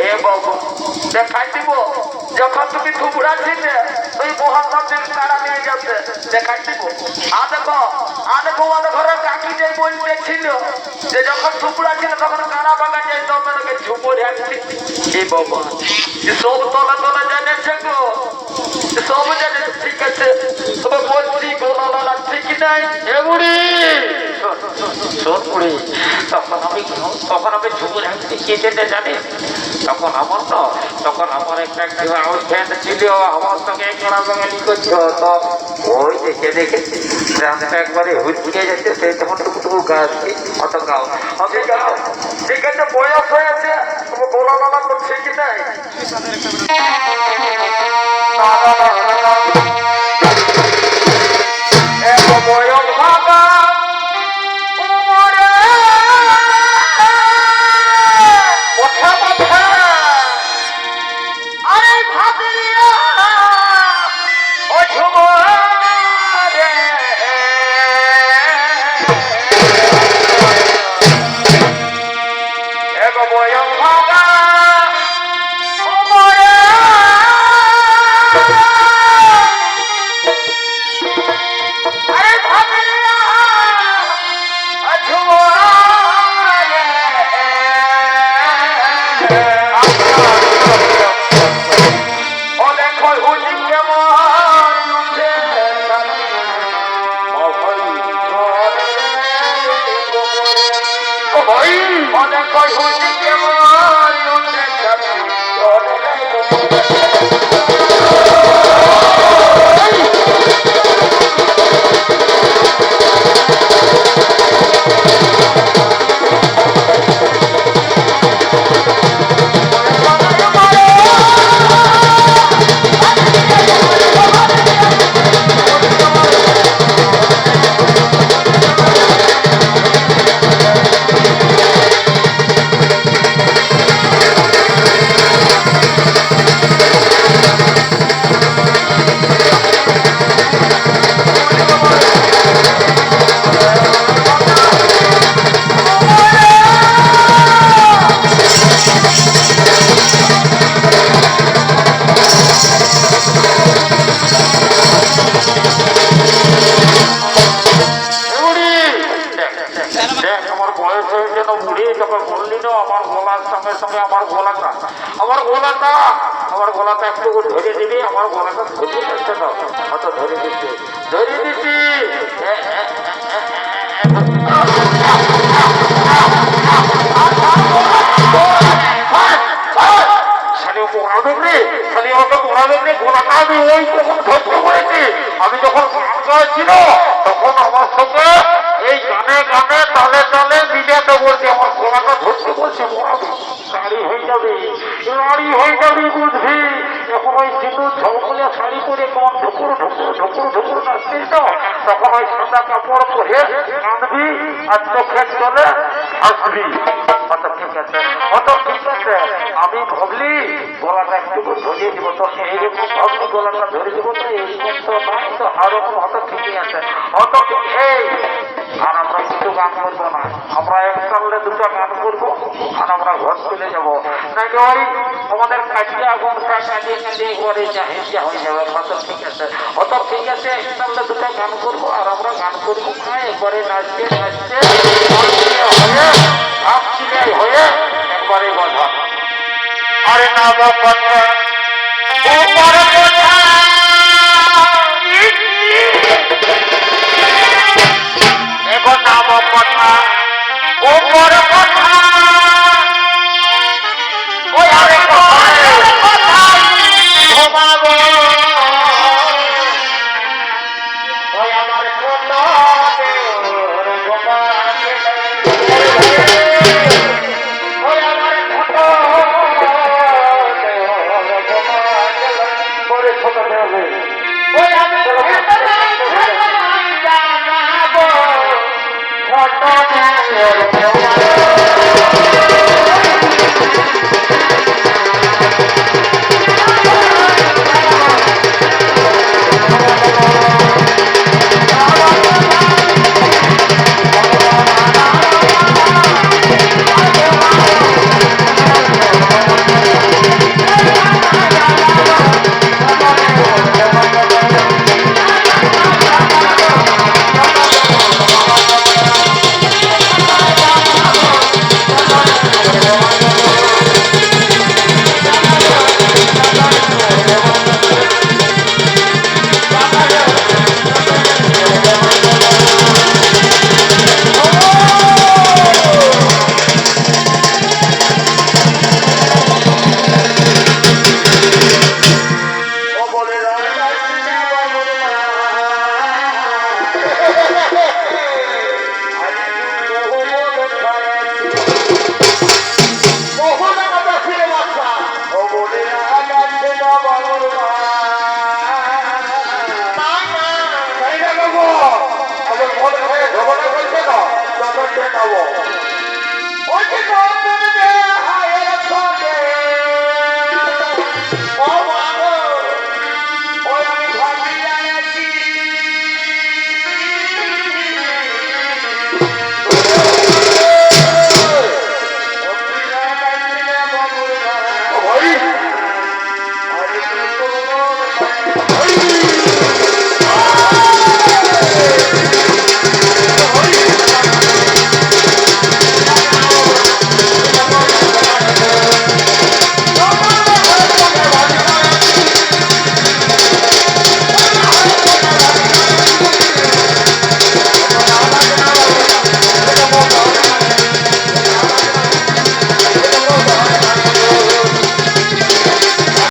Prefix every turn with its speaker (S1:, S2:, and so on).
S1: এ বাবু দেখাই দিব যখন তুমি থুবড়া ছিলে ওই মোহাম্মদের তারা নিয়ে যাবে দেখাই দিব। দেখো আমাদের ঘরের কাকি যে বলতেছিল যে যখন থুবড়া ছিল তখন কারা বাগা যাই তোমাকে ঝুমুর হাঁটছি। এ বাবা সব তলা তলা জানেছে গো, সব জানে। ঠিক আছে তবে বলছি গোলা ঠিক নাই এ বুড়ি শোন বুড়ি, তখন আমি ঝুমুর হাঁটছি কে যেতে জানি। তখন আমার একটা ফ্রেন্ড ছিল আমার সঙ্গে কারা বাগানি করছো, তো ওই দেখে রাস্তা একবারে হুড়কে যাচ্ছে সেই তখন টুকটুকু গাছ অত গাও। ঠিক আছে বয়স হয়েছে তবে গোলা নালা করছে কি নাই। বয়স ভাগা আমার গলাটা একটু ধরে দিবি, আমার গলাটা ধরে দিচ্ছে না, অত ধরে দিচ্ছি আমি যখন ছিল তখন আমার সঙ্গে এই গানে তালে তালে মিডিয়াতে বলছি আমার গলাটা ধরতে বলছে শাড়ি হয়ে যাবে বুঝবি। এখন ওই সিঁদুর ঝলকলে শাড়ি পরে কেমন ঢুকুর নাচছিস তো, তখন ওই সাদা কাপড় পরে কাঁদবি আর চোখের জলে হাসবি। ঠিক আছে আমি ভাবলি গলাটা একটু ধরিয়ে দিব, তো এইরকম ভাবলি গলাটা ধরে দিব, তো এইরকম তো নয়, তো আরকম হয়তো ঠিকই আছে। আর আমরা কিছু গান করবো না, আমরা এক সামনে দুটো গান করবো আর আমরা ঘর চলে যাবো, নাকি ওই আমাদের কাটিয়া গনটা কাটিয়ে ঘরে হিংসা হয়ে যাবে। ঠিক আছে এক সামনে দুটো গান করবো আর আমরা গান করবো না, একবারে নাচতে হয়ে একবারে বাধা। আরে না কথা নাম কথা ওপর কথা ওই আরে কথা ঘুমাবো ওই আমার কথা ওই আমার করে ছোট হবে ওই আমি দেখাবো